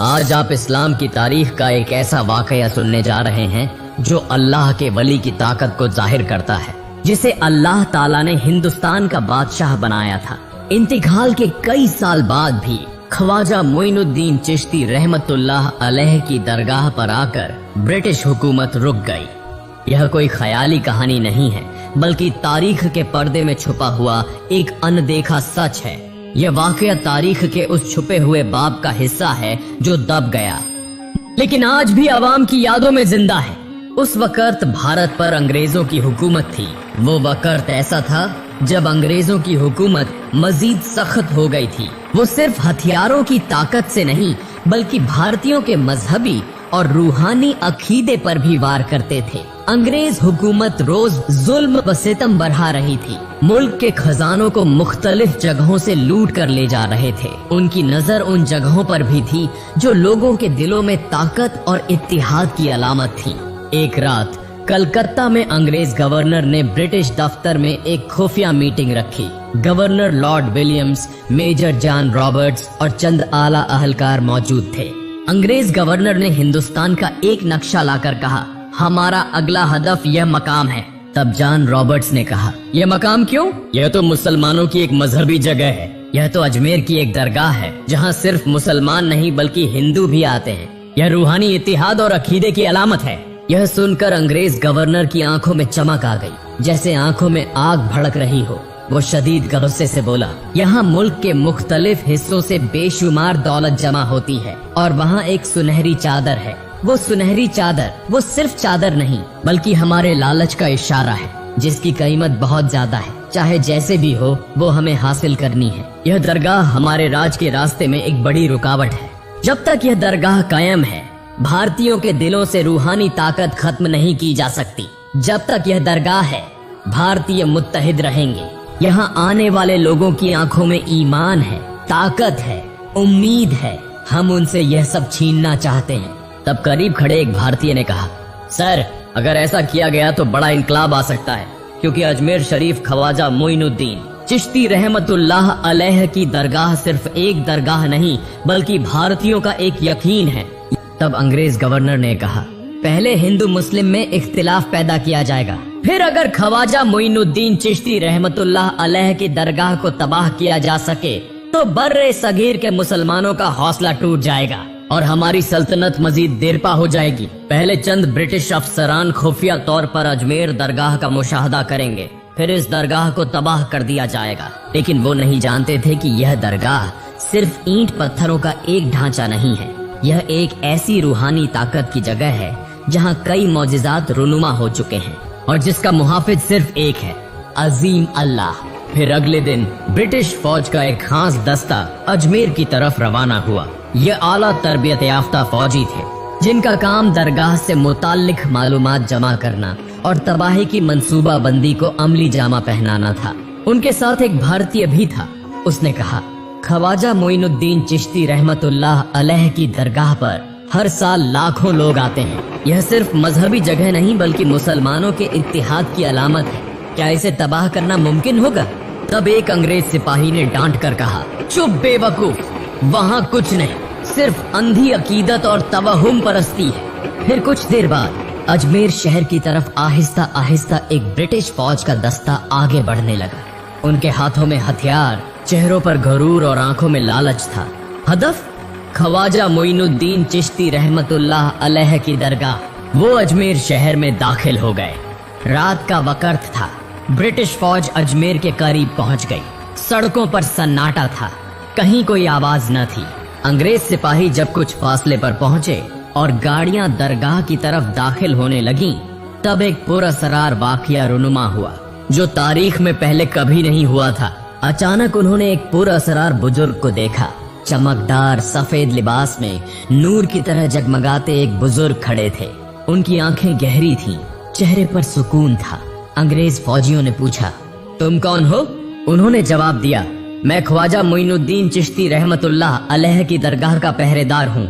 आज आप इस्लाम की तारीख का एक ऐसा वाकया सुनने जा रहे हैं जो अल्लाह के वली की ताकत को जाहिर करता है, जिसे अल्लाह ताला ने हिंदुस्तान का बादशाह बनाया था। इंतकाल के कई साल बाद भी ख्वाजा मोइनुद्दीन चिश्ती रहमतुल्लाह अलैह की दरगाह पर आकर ब्रिटिश हुकूमत रुक गई। यह कोई ख्याली कहानी नहीं है, बल्कि तारीख के पर्दे में छुपा हुआ एक अनदेखा सच है। यह वाकया तारीख के उस छुपे हुए बाब का हिस्सा है जो दब गया, लेकिन आज भी आवाम की यादों में जिंदा है। उस वक्त भारत पर अंग्रेजों की हुकूमत थी। वो वक्त ऐसा था जब अंग्रेजों की हुकूमत मजीद सख्त हो गई थी। वो सिर्फ हथियारों की ताकत से नहीं, बल्कि भारतीयों के मजहबी और रूहानी अकीदे पर भी वार करते थे। अंग्रेज हुकूमत रोज जुल्म व सितम बढ़ा रही थी। मुल्क के खजानों को मुख्तलिफ जगहों से लूट कर ले जा रहे थे। उनकी नजर उन जगहों पर भी थी जो लोगों के दिलों में ताकत और इत्तिहाद की अलामत थी। एक रात कलकत्ता में अंग्रेज गवर्नर ने ब्रिटिश दफ्तर में एक खुफिया मीटिंग रखी। Governor lord Williams, major John Roberts और चंद आला अहलकार मौजूद थे। अंग्रेज गवर्नर ने हिंदुस्तान का एक नक्शा लाकर कहा, हमारा अगला हदफ यह मकाम है। तब जॉन रॉबर्ट्स ने कहा, यह मकाम क्यों? यह तो मुसलमानों की एक मजहबी जगह है। यह तो अजमेर की एक दरगाह है जहाँ सिर्फ मुसलमान नहीं बल्कि हिंदू भी आते हैं। यह रूहानी इत्तिहाद और अकीदे की अलामत है। यह सुनकर अंग्रेज गवर्नर की आंखों में चमक आ गई, जैसे आंखों में आग भड़क रही हो। वो शदीद गुस्से से बोला, यहाँ मुल्क के मुख्तलिफ हिस्सों से बेशुमार दौलत जमा होती है और वहाँ एक सुनहरी चादर है। वो सुनहरी चादर वो सिर्फ चादर नहीं बल्कि हमारे लालच का इशारा है, जिसकी कीमत बहुत ज्यादा है। चाहे जैसे भी हो वो हमें हासिल करनी है। यह दरगाह हमारे राज के रास्ते में एक बड़ी रुकावट है। जब तक यह दरगाह कायम है, भारतीयों के दिलों से रूहानी ताकत खत्म नहीं की जा सकती। जब तक यह दरगाह है, भारतीय मुत्तहिद रहेंगे। यहाँ आने वाले लोगों की आंखों में ईमान है, ताकत है, उम्मीद है। हम उनसे यह सब छीनना चाहते हैं। तब करीब खड़े एक भारतीय ने कहा, सर, अगर ऐसा किया गया तो बड़ा इनकलाब आ सकता है, क्योंकि अजमेर शरीफ ख्वाजा मोइनुद्दीन चिश्ती रहमतुल्लाह अलैह की दरगाह सिर्फ एक दरगाह नहीं बल्कि भारतीयों का एक यकीन है। तब अंग्रेज गवर्नर ने कहा, पहले हिंदू मुस्लिम में इख्तिलाफ पैदा किया जाएगा, फिर अगर ख्वाजा मोइनुद्दीन चिश्ती रहमतुल्लाह अलैह की दरगाह को तबाह किया जा सके तो बर्रे सगीर के मुसलमानों का हौसला टूट जाएगा और हमारी सल्तनत मजीद देरपा हो जाएगी। पहले चंद ब्रिटिश अफसरान खुफिया तौर पर अजमेर दरगाह का मुशाहदा करेंगे, फिर इस दरगाह को तबाह कर दिया जाएगा। लेकिन वो नहीं जानते थे कि यह दरगाह सिर्फ ईंट पत्थरों का एक ढांचा नहीं है। यह एक ऐसी रूहानी ताकत की जगह है जहाँ कई मौजिज़ात रुनुमा हो चुके हैं और जिसका मुहाफिज सिर्फ एक है, अजीम अल्लाह। फिर अगले दिन ब्रिटिश फौज का एक खास दस्ता अजमेर की तरफ रवाना हुआ। ये आला तरबियत याफ्ता फौजी थे जिनका काम दरगाह से मुताल्लिक मालूमात जमा करना और तबाही की मंसूबा बंदी को अमली जामा पहनाना था। उनके साथ एक भारतीय भी था। उसने कहा, ख्वाजा मोइनुद्दीन चिश्ती रहमतुल्लाह अलैह की दरगाह पर हर साल लाखों लोग आते हैं। यह सिर्फ मजहबी जगह नहीं बल्कि मुसलमानों के इत्तिहाद की अलामत है। क्या इसे तबाह करना मुमकिन होगा? तब एक अंग्रेज सिपाही ने डांट कर कहा, चुप बेवकूफ, वहाँ कुछ नहीं, सिर्फ अंधी अकीदत और तवहुम परस्ती है। फिर कुछ देर बाद अजमेर शहर की तरफ आहिस्ता आहिस्ता एक ब्रिटिश फौज का दस्ता आगे बढ़ने लगा। उनके हाथों में हथियार, चेहरों पर गरूर और आंखों में लालच था। हदफ ख्वाजा मोइनुद्दीन चिश्ती रहमतुल्लाह अलैह की दरगाह। वो अजमेर शहर में दाखिल हो गए। रात का वक्त था। ब्रिटिश फौज अजमेर के करीब पहुंच गई। सड़कों पर सन्नाटा था, कहीं कोई आवाज न थी। अंग्रेज सिपाही जब कुछ फासले पर पहुंचे और गाड़ियां दरगाह की तरफ दाखिल होने लगीं, तब एक पुरअसरार वाकया रुनुमा हुआ जो तारीख में पहले कभी नहीं हुआ था। अचानक उन्होंने एक पुरअसरार बुजुर्ग को देखा। चमकदार सफेद लिबास में नूर की तरह जगमगाते एक बुजुर्ग खड़े थे। उनकी आंखें गहरी थीं, चेहरे पर सुकून था। अंग्रेज फौजियों ने पूछा, तुम कौन हो? उन्होंने जवाब दिया, मैं ख्वाजा मोइनुद्दीन चिश्ती रहमतुल्लाह अलैह की दरगाह का पहरेदार हूँ।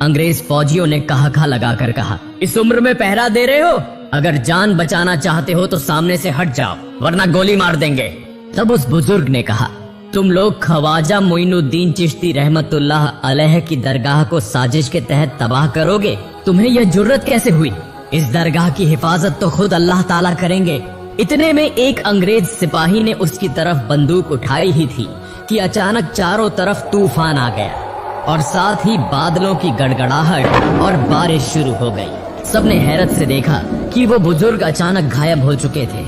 अंग्रेज फौजियों ने कहा लगाकर कहा, इस उम्र में पहरा दे रहे हो? अगर जान बचाना चाहते हो तो सामने से हट जाओ, वरना गोली मार देंगे। तब उस बुजुर्ग ने कहा, तुम लोग ख्वाजा मोइनुद्दीन चिश्ती रहमतुल्लाह अलैह की दरगाह को साजिश के तहत तबाह करोगे? तुम्हें यह जुर्रत कैसे हुई? इस दरगाह की हिफाजत तो खुद अल्लाह ताला करेंगे। इतने में एक अंग्रेज सिपाही ने उसकी तरफ बंदूक उठाई ही थी कि अचानक चारों तरफ तूफान आ गया और साथ ही बादलों की गड़गड़ाहट और बारिश शुरू हो गई। सबने हैरत से देखा कि वो बुजुर्ग अचानक गायब हो चुके थे।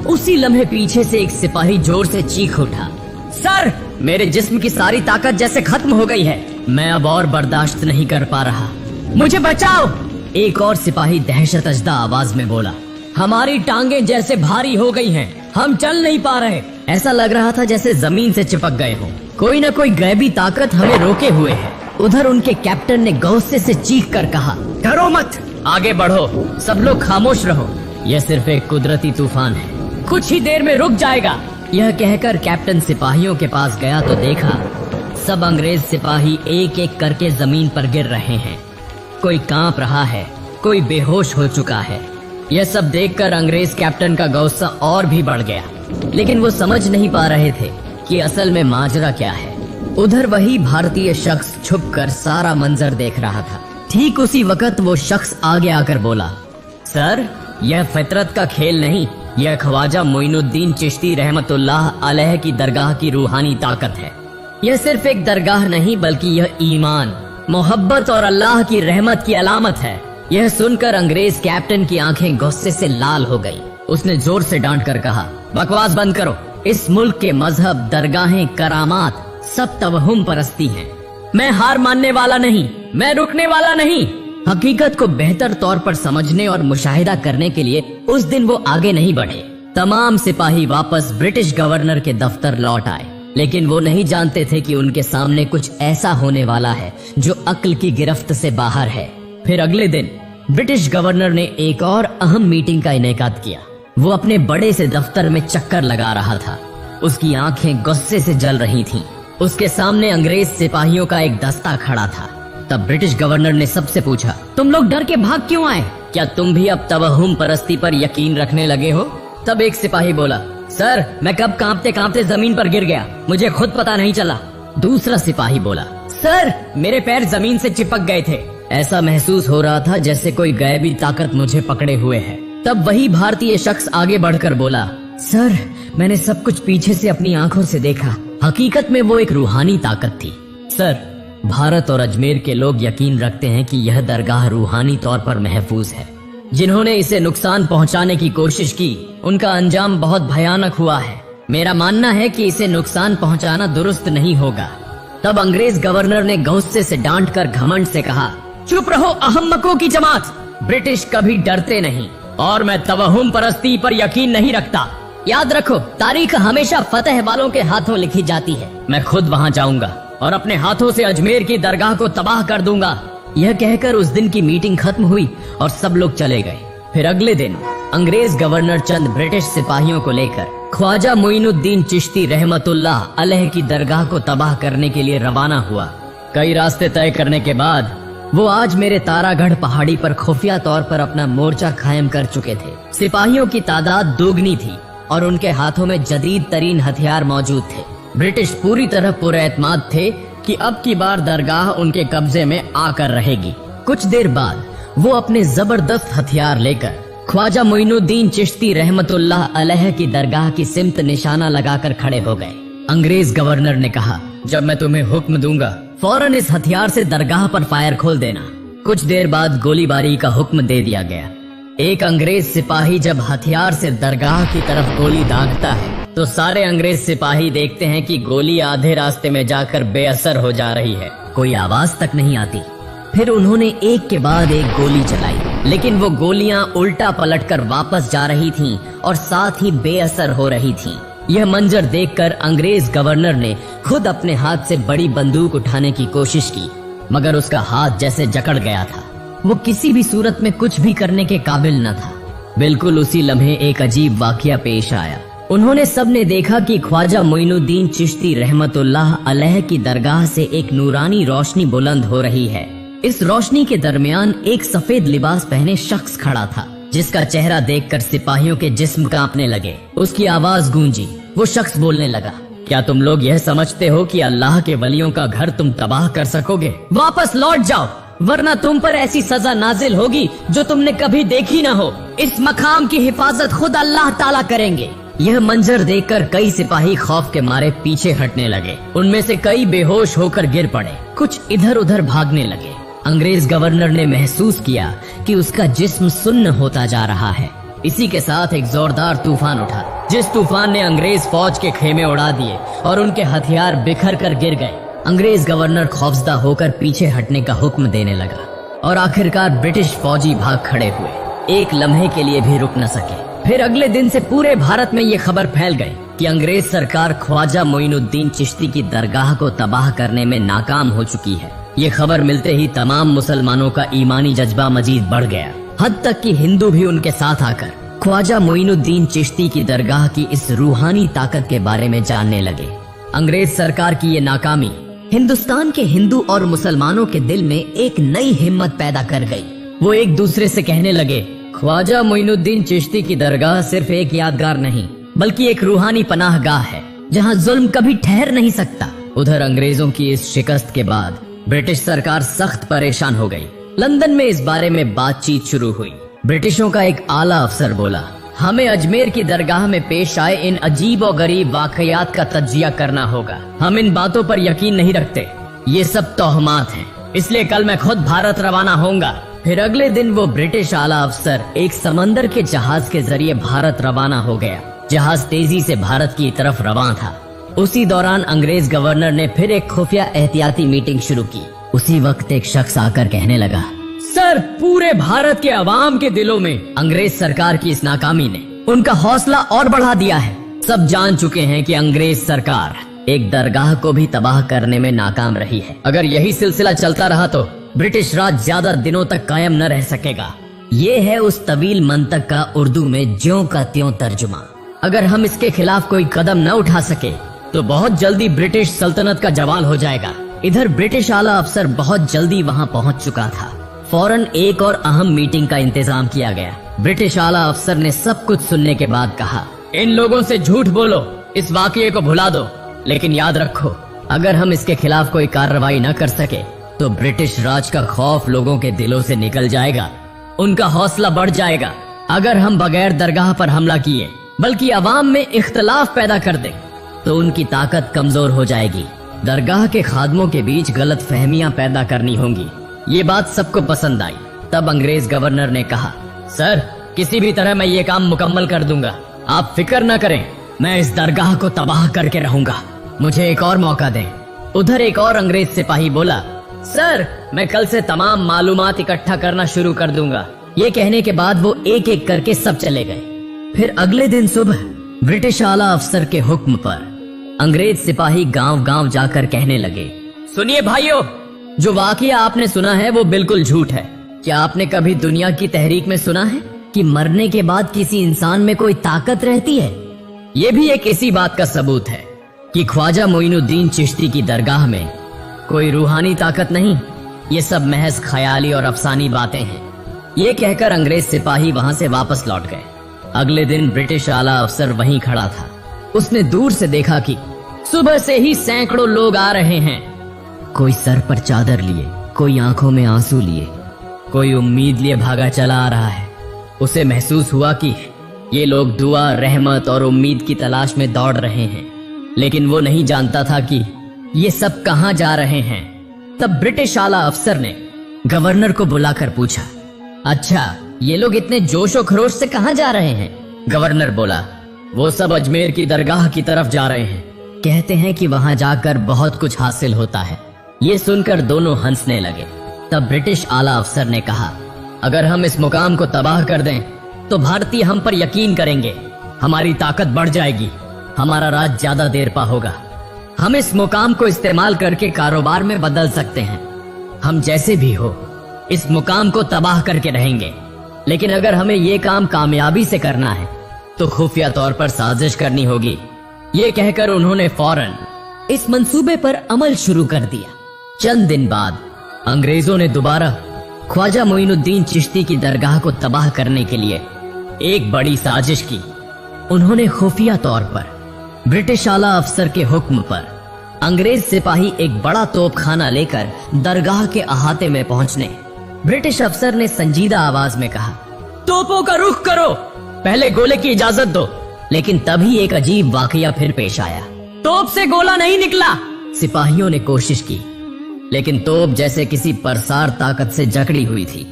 उसी लम्हे पीछे से एक सिपाही जोर से चीख उठा, सर, मेरे जिस्म की सारी ताकत जैसे खत्म हो गई है। मैं अब और बर्दाश्त नहीं कर पा रहा, मुझे बचाओ। एक और सिपाही दहशत अजदा आवाज में बोला, हमारी टांगे जैसे भारी हो गई हैं, हम चल नहीं पा रहे। ऐसा लग रहा था जैसे जमीन से चिपक गए हो। कोई न कोई गैबी ताकत हमें रोके हुए है। उधर उनके कैप्टन ने गुस्से से चीख कर कहा, डरो मत, आगे बढ़ो, सब लोग खामोश रहो, यह सिर्फ एक कुदरती तूफान है, कुछ ही देर में रुक जाएगा। यह कहकर कैप्टन सिपाहियों के पास गया तो देखा सब अंग्रेज सिपाही एक एक करके जमीन पर गिर रहे हैं। कोई कांप रहा है, कोई बेहोश हो चुका है। यह सब देखकर अंग्रेज कैप्टन का गुस्सा और भी बढ़ गया, लेकिन वो समझ नहीं पा रहे थे कि असल में माजरा क्या है। उधर वही भारतीय शख्स छुपकर सारा मंजर देख रहा था। ठीक उसी वक्त वो शख्स आगे आकर बोला, सर, यह फितरत का खेल नहीं, यह ख्वाजा मोइनुद्दीन चिश्ती रहमतुल्लाह अलैह की दरगाह की रूहानी ताकत है। यह सिर्फ एक दरगाह नहीं बल्कि यह ईमान, मोहब्बत और अल्लाह की रहमत की अलामत है। यह सुनकर अंग्रेज कैप्टन की आंखें गुस्से से लाल हो गई। उसने जोर से डांट कर कहा, बकवास बंद करो। इस मुल्क के मजहब, दरगाहें, करामात सब तवहुम परस्ती हैं। मैं हार मानने वाला नहीं, मैं रुकने वाला नहीं। हकीकत को बेहतर तौर पर समझने और मुशाहिदा करने के लिए उस दिन वो आगे नहीं बढ़े। तमाम सिपाही वापस ब्रिटिश गवर्नर के दफ्तर लौट आए, लेकिन वो नहीं जानते थे कि उनके सामने कुछ ऐसा होने वाला है जो अक्ल की गिरफ्त से बाहर है। फिर अगले दिन ब्रिटिश गवर्नर ने एक और अहम मीटिंग का इनेकाद किया। वो अपने बड़े से दफ्तर में चक्कर लगा रहा था। उसकी आंखें गुस्से से जल रही थीं। उसके सामने अंग्रेज सिपाहियों का एक दस्ता खड़ा था। तब ब्रिटिश गवर्नर ने सबसे पूछा, तुम लोग डर के भाग क्यों आए? क्या तुम भी अब तवहुम परस्ती पर यकीन रखने लगे हो? तब एक सिपाही बोला, सर, मैं कब कांपते कांपते जमीन पर गिर गया, मुझे खुद पता नहीं चला। दूसरा सिपाही बोला, सर, मेरे पैर जमीन से चिपक गए थे, ऐसा महसूस हो रहा था जैसे कोई गैबी ताकत मुझे पकड़े हुए है। तब वही भारतीय शख्स आगे बढ़कर बोला, सर, मैंने सब कुछ पीछे से अपनी आंखों से देखा। हकीकत में वो एक रूहानी ताकत थी। सर, भारत और अजमेर के लोग यकीन रखते हैं कि यह दरगाह रूहानी तौर पर महफूज है। जिन्होंने इसे नुकसान पहुंचाने की कोशिश की, उनका अंजाम बहुत भयानक हुआ है। मेरा मानना है कि इसे नुकसान पहुंचाना दुरुस्त नहीं होगा। तब अंग्रेज गवर्नर ने गुस्से से डांट कर घमंड से कहा, चुप रहो अहम्मकों की जमात, ब्रिटिश कभी डरते नहीं और मैं तवहुम परस्ती पर यकीन नहीं रखता। याद रखो, तारीख हमेशा फतेह वालों के हाथों लिखी जाती है। मैं खुद वहां जाऊंगा और अपने हाथों से अजमेर की दरगाह को तबाह कर दूंगा। यह कहकर उस दिन की मीटिंग खत्म हुई और सब लोग चले गए। फिर अगले दिन अंग्रेज गवर्नर चंद ब्रिटिश सिपाहियों को लेकर ख्वाजा मोइनुद्दीन चिश्ती रहमतुल्लाह अलैह की दरगाह को तबाह करने के लिए रवाना हुआ। कई रास्ते तय करने के बाद वो आज मेरे तारागढ़ पहाड़ी पर खुफिया तौर पर अपना मोर्चा कायम कर चुके थे। सिपाहियों की तादाद दोगुनी थी और उनके हाथों में जदीद तरीन हथियार मौजूद थे। ब्रिटिश पूरी तरह पुरएतमाद थे कि अब की बार दरगाह उनके कब्जे में आकर रहेगी। कुछ देर बाद वो अपने जबरदस्त हथियार लेकर ख्वाजा मोइनुद्दीन चिश्ती रहमतुल्लाह अलैह की दरगाह की सिमत निशाना लगाकर खड़े हो गए। अंग्रेज गवर्नर ने कहा, जब मैं तुम्हें हुक्म दूंगा फौरन इस हथियार से दरगाह पर फायर खोल देना। कुछ देर बाद गोलीबारी का हुक्म दे दिया गया। एक अंग्रेज सिपाही जब हथियार से दरगाह की तरफ गोली दागता है तो सारे अंग्रेज सिपाही देखते हैं कि गोली आधे रास्ते में जाकर बेअसर हो जा रही है, कोई आवाज तक नहीं आती। फिर उन्होंने एक के बाद एक गोली चलाई, लेकिन वो गोलियां उल्टा पलटकर वापस जा रही थीं और साथ ही बेअसर हो रही थीं। यह मंजर देखकर अंग्रेज गवर्नर ने खुद अपने हाथ से बड़ी बंदूक उठाने की कोशिश की, मगर उसका हाथ जैसे जकड़ गया था। वो किसी भी सूरत में कुछ भी करने के काबिल न था। बिल्कुल उसी लम्हे एक अजीब वाकया पेश आया। उन्होंने सबने देखा कि ख्वाजा मोइनुद्दीन चिश्ती रहमतुल्लाह अलैह की दरगाह से एक नूरानी रोशनी बुलंद हो रही है। इस रोशनी के दरमियान एक सफेद लिबास पहने शख्स खड़ा था, जिसका चेहरा देखकर सिपाहियों के जिस्म कांपने लगे। उसकी आवाज गूंजी। वो शख्स बोलने लगा, क्या तुम लोग यह समझते हो कि अल्लाह के वलियों का घर तुम तबाह कर सकोगे? वापस लौट जाओ, वरना तुम पर ऐसी सजा नाजिल होगी जो तुमने कभी देखी ना हो। इस मकाम की हिफाजत खुद अल्लाह ताला करेंगे। यह मंजर देखकर कई सिपाही खौफ के मारे पीछे हटने लगे। उनमें से कई बेहोश होकर गिर पड़े, कुछ इधर उधर भागने लगे। अंग्रेज गवर्नर ने महसूस किया कि उसका जिस्म सुन्न होता जा रहा है। इसी के साथ एक जोरदार तूफान उठा, जिस तूफान ने अंग्रेज फौज के खेमे उड़ा दिए और उनके हथियार बिखर कर गिर गए। अंग्रेज गवर्नर खौफजदा होकर पीछे हटने का हुक्म देने लगा और आखिरकार ब्रिटिश फौजी भाग खड़े हुए। एक लम्हे के लिए भी रुक न सके। फिर अगले दिन से पूरे भारत में ये खबर फैल गई कि अंग्रेज सरकार ख्वाजा मोइनुद्दीन चिश्ती की दरगाह को तबाह करने में नाकाम हो चुकी है। ये खबर मिलते ही तमाम मुसलमानों का ईमानी जज्बा मजीद बढ़ गया, हद तक कि हिंदू भी उनके साथ आकर ख्वाजा मोइनुद्दीन चिश्ती की दरगाह की इस रूहानी ताकत के बारे में जानने लगे। अंग्रेज सरकार की ये नाकामी हिंदुस्तान के हिंदू और मुसलमानों के दिल में एक नई हिम्मत पैदा कर गई। वो एक दूसरे से कहने लगे, ख्वाजा मोइनुद्दीन चिश्ती की दरगाह सिर्फ एक यादगार नहीं बल्कि एक रूहानी पनाहगाह है जहाँ जुल्म कभी ठहर नहीं सकता। उधर अंग्रेजों की इस शिकस्त के बाद ब्रिटिश सरकार सख्त परेशान हो गई। लंदन में इस बारे में बातचीत शुरू हुई। ब्रिटिशों का एक आला अफसर बोला, हमें अजमेर की दरगाह में पेश आए इन अजीब और गरीब वाकयात का तज्जिया करना होगा। हम इन बातों पर यकीन नहीं रखते, ये सब तोहमात हैं, इसलिए कल मैं खुद भारत रवाना होऊंगा। फिर अगले दिन वो ब्रिटिश आला अफसर एक समंदर के जहाज के जरिए भारत रवाना हो गया। जहाज तेजी से भारत की तरफ रवाना था। उसी दौरान अंग्रेज गवर्नर ने फिर एक खुफिया एहतियाती मीटिंग शुरू की। उसी वक्त एक शख्स आकर कहने लगा, सर, पूरे भारत के अवाम के दिलों में अंग्रेज सरकार की इस नाकामी ने उनका हौसला और बढ़ा दिया है। सब जान चुके हैं कि अंग्रेज सरकार एक दरगाह को भी तबाह करने में नाकाम रही है। अगर यही सिलसिला चलता रहा तो ब्रिटिश राज ज्यादा दिनों तक कायम न रह सकेगा। ये है उस तवील मंतक का उर्दू में ज्यों का त्यों तर्जुमा। अगर हम इसके खिलाफ कोई कदम न उठा सके तो बहुत जल्दी ब्रिटिश सल्तनत का जवाल हो जाएगा। इधर ब्रिटिश आला अफसर बहुत जल्दी वहाँ पहुँच चुका था। फौरन एक और अहम मीटिंग का इंतजाम किया गया। ब्रिटिश आला अफसर ने सब कुछ सुनने के बाद कहा, इन लोगों से झूठ बोलो, इस वाकये को भुला दो, लेकिन याद रखो, अगर हम इसके खिलाफ कोई कार्रवाई न कर सके तो ब्रिटिश राज का खौफ लोगों के दिलों से निकल जाएगा, उनका हौसला बढ़ जाएगा। अगर हम बगैर दरगाह पर हमला किए बल्कि अवाम में इख्तलाफ पैदा कर दें तो उनकी ताकत कमजोर हो जाएगी। दरगाह के खादमों के बीच गलत फहमियां पैदा करनी होंगी। ये बात सबको पसंद आई। तब अंग्रेज गवर्नर ने कहा, सर, किसी भी तरह मैं ये काम मुकम्मल कर दूंगा, आप फिक्र न करें, मैं इस दरगाह को तबाह करके रहूंगा, मुझे एक और मौका दें। उधर एक और अंग्रेज सिपाही बोला, सर, मैं कल से तमाम मालूमात इकट्ठा करना शुरू कर दूंगा। ये कहने के बाद वो एक एक करके सब चले गए। फिर अगले दिन सुबह ब्रिटिश आला अफसर के हुक्म पर अंग्रेज सिपाही गांव गांव जाकर कहने लगे, सुनिए भाइयों, जो वाकया आपने सुना है वो बिल्कुल झूठ है। क्या आपने कभी दुनिया की तहरीक में सुना है कि मरने के बाद किसी इंसान में कोई ताकत रहती है? ये भी एक इसी बात का सबूत है कि ख्वाजा मोइनुद्दीन चिश्ती की दरगाह में कोई रूहानी ताकत नहीं, ये सब महज ख्याली और अफसानी बातें हैं। ये कहकर अंग्रेज सिपाही वहां से वापस लौट गए। अगले दिन ब्रिटिश आला अफसर वहीं खड़ा था। उसने दूर से देखा कि सुबह से ही सैकड़ों लोग आ रहे हैं, कोई सर पर चादर लिए, कोई आंखों में आंसू लिए, कोई उम्मीद लिए भागा चला आ रहा है। उसे महसूस हुआ कि ये लोग दुआ, रहमत और उम्मीद की तलाश में दौड़ रहे हैं, लेकिन वो नहीं जानता था कि ये सब कहां जा रहे हैं। तब ब्रिटिश आला अफसर ने गवर्नर को बुलाकर पूछा, अच्छा, ये लोग इतने जोशो खरोश से कहां जा रहे हैं? गवर्नर बोला, वो सब अजमेर की दरगाह की तरफ जा रहे हैं, कहते हैं कि वहां जाकर बहुत कुछ हासिल होता है। ये सुनकर दोनों हंसने लगे। तब ब्रिटिश आला अफसर ने कहा, अगर हम इस मुकाम को तबाह कर दें तो भारतीय हम पर यकीन करेंगे, हमारी ताकत बढ़ जाएगी, हमारा राज ज्यादा देर पा होगा। हम इस मुकाम को इस्तेमाल करके कारोबार में बदल सकते हैं। हम जैसे भी हो इस मुकाम को तबाह करके रहेंगे, लेकिन अगर हमें ये काम कामयाबी से करना है तो खुफिया तौर पर साजिश करनी होगी। ये कहकर उन्होंने फौरन इस मंसूबे पर अमल शुरू कर दिया। चंद दिन बाद अंग्रेजों ने दोबारा ख्वाजा मोइनुद्दीन चिश्ती की दरगाह को तबाह करने के लिए एक बड़ी साजिश की। उन्होंने खुफिया तौर पर ब्रिटिश आला अफसर के हुक्म पर अंग्रेज सिपाही एक बड़ा तोपखाना लेकर दरगाह के अहाते में पहुंचने ब्रिटिश अफसर ने संजीदा आवाज में कहा, तोपों का रुख करो, पहले गोले की इजाजत दो। लेकिन तभी एक अजीब वाकया फिर पेश आया। तोप से गोला नहीं निकला। सिपाहियों ने कोशिश की, लेकिन तोप जैसे किसी परसार ताकत से जकड़ी हुई थी।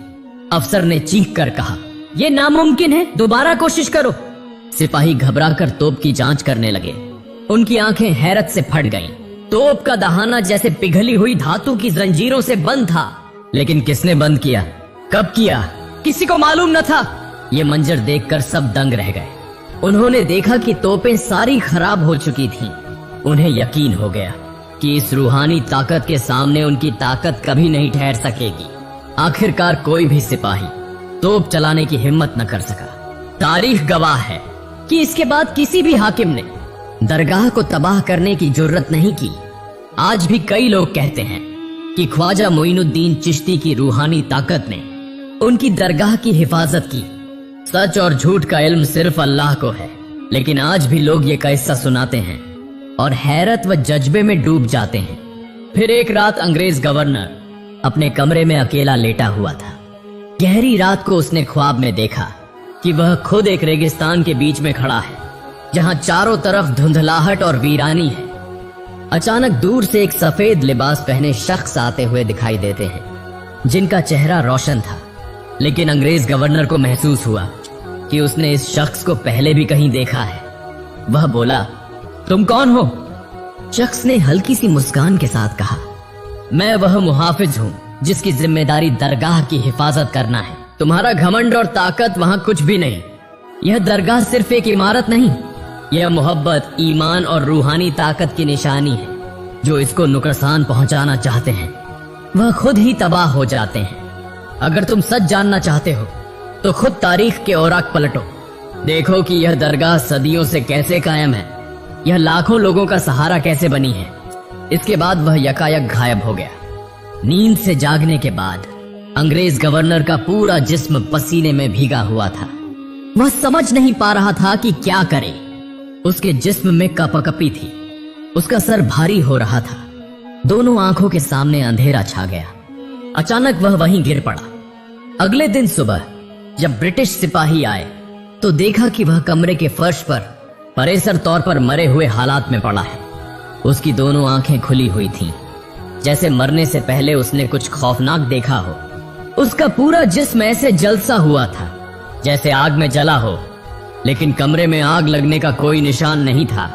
अफसर ने चीख कर कहा, यह नामुमकिन है, दोबारा कोशिश करो। सिपाही घबराकर तोप की जांच करने लगे। उनकी आंखें हैरत से फट गईं। तोप का दहाना जैसे पिघली हुई धातु की जंजीरों से बंद था। लेकिन किसने बंद किया, कब किया, किसी को मालूम न था। ये मंजर देखकर सब दंग रह गए। उन्होंने देखा कि तोपें सारी खराब हो चुकी थीं। उन्हें यकीन हो गया कि इस रूहानी ताकत के सामने उनकी ताकत कभी नहीं ठहर सकेगी। आखिरकार कोई भी सिपाही तोप चलाने की हिम्मत न कर सका। तारीख गवाह है कि इसके बाद किसी भी हाकिम ने दरगाह को तबाह करने की जुर्रत नहीं की। आज भी कई लोग कहते हैं कि ख्वाजा मोइनुद्दीन चिश्ती की रूहानी ताकत ने उनकी दरगाह की हिफाजत की। सच और झूठ का इल्म सिर्फ अल्लाह को है, लेकिन आज भी लोग ये किस्सा सुनाते हैं और हैरत व जज्बे में डूब जाते हैं। फिर एक रात अंग्रेज गवर्नर अपने कमरे में अकेला लेटा हुआ था। गहरी रात को उसने ख्वाब में देखा कि वह खुद एक रेगिस्तान के बीच में खड़ा है, जहां चारों तरफ धुंधलाहट और वीरानी है। अचानक दूर से एक सफेद लिबास पहने शख्स आते हुए दिखाई देते हैं, जिनका चेहरा रोशन था। लेकिन अंग्रेज गवर्नर को महसूस हुआ कि उसने इस शख्स को पहले भी कहीं देखा है। वह बोला, तुम कौन हो? शख्स ने हल्की सी मुस्कान के साथ कहा, मैं वह मुहाफिज हूँ जिसकी जिम्मेदारी दरगाह की हिफाजत करना है। तुम्हारा घमंड और ताकत वहाँ कुछ भी नहीं। यह दरगाह सिर्फ एक इमारत नहीं, यह मोहब्बत, ईमान और रूहानी ताकत की निशानी है। जो इसको नुकसान पहुंचाना चाहते हैं वह खुद ही तबाह हो जाते हैं। अगर तुम सच जानना चाहते हो तो खुद तारीख के औराक पलटो। देखो कि यह दरगाह सदियों से कैसे कायम है, यह लाखों लोगों का सहारा कैसे बनी है। इसके बाद वह यकायक गायब हो गया। नींद से जागने के बाद अंग्रेज गवर्नर का पूरा जिस्म पसीने में भीगा हुआ था। वह समझ नहीं पा रहा था कि क्या करे। उसके जिस्म में कपकपी थी, उसका सर भारी हो रहा था, दोनों आंखों के सामने अंधेरा छा गया। अचानक वह वहीं गिर पड़ा। अगले दिन सुबह जब ब्रिटिश सिपाही आए तो देखा कि वह कमरे के फर्श पर परेसर तौर पर मरे हुए हालात में पड़ा है। उसकी दोनों आंखें खुली हुई थीं, जैसे मरने से पहले उसने कुछ खौफनाक देखा हो। उसका पूरा जिस्म ऐसे जलसा हुआ था जैसे आग में जला हो, लेकिन कमरे में आग लगने का कोई निशान नहीं था।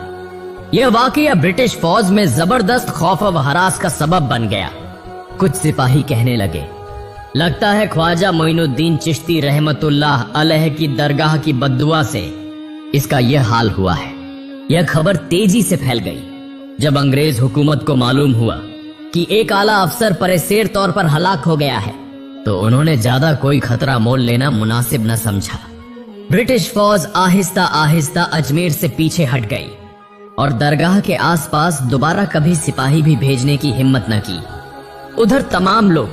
यह वाकया ब्रिटिश फौज में जबरदस्त खौफ व हरास का सबब बन गया। कुछ सिपाही कहने लगे, लगता है ख्वाजा मोइनुद्दीन चिश्ती रहमतुल्लाह अलैह की दरगाह की बद्दुआ से इसका यह हाल हुआ है। यह खबर तेजी से फैल गई। जब अंग्रेज हुकूमत को मालूम हुआ कि एक आला अफसर परेसेर तौर पर हलाक हो गया है, तो उन्होंने ज्यादा कोई खतरा मोल लेना मुनासिब न समझा। ब्रिटिश फौज आहिस्ता आहिस्ता अजमेर से पीछे हट गई और दरगाह के आसपास दोबारा कभी सिपाही भी भेजने की हिम्मत न की। उधर तमाम लोग,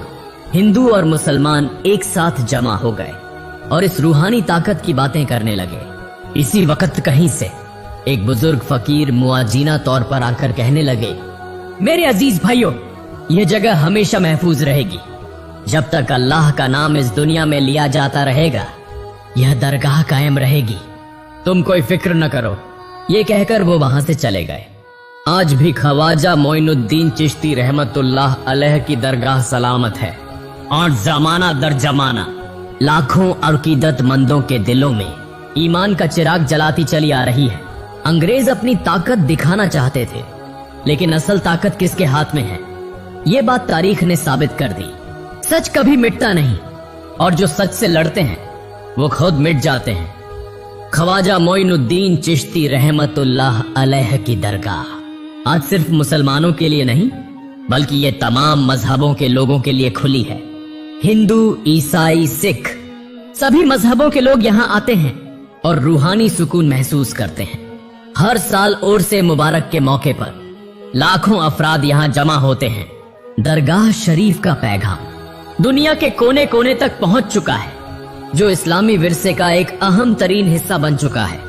हिंदू और मुसलमान, एक साथ जमा हो गए और इस रूहानी ताकत की बातें करने लगे। इसी वक्त कहीं से एक बुजुर्ग फकीर मुआजीना तौर पर आकर कहने लगे, मेरे अजीज भाइयों, यह जगह हमेशा महफूज रहेगी। जब तक अल्लाह का नाम इस दुनिया में लिया जाता रहेगा, यह दरगाह कायम रहेगी। तुम कोई फिक्र न करो। ये कहकर वो वहां से चले गए। आज भी ख्वाजा मोइनुद्दीन चिश्ती रहमतुल्लाह अलैह की दरगाह सलामत है और जमाना दर जमाना लाखों अकीदतमंदों के दिलों में ईमान का चिराग जलाती चली आ रही है। अंग्रेज अपनी ताकत दिखाना चाहते थे, लेकिन असल ताकत किसके हाथ में है, ये बात तारीख ने साबित कर दी। सच कभी मिटता नहीं और जो सच से लड़ते हैं वो खुद मिट जाते हैं। ख्वाजा मोइनुद्दीन चिश्ती रहमतुल्लाह अलैह की दरगाह आज सिर्फ मुसलमानों के लिए नहीं, बल्कि ये तमाम मजहबों के लोगों के लिए खुली है। हिंदू, ईसाई, सिख, सभी मजहबों के लोग यहाँ आते हैं और रूहानी सुकून महसूस करते हैं। हर साल उर्स मुबारक के मौके पर लाखों अफराद यहाँ जमा होते हैं। दरगाह शरीफ का पैगाम दुनिया के कोने कोने तक पहुंच चुका है, जो इस्लामी विरसे का एक अहम तरीन हिस्सा बन चुका है।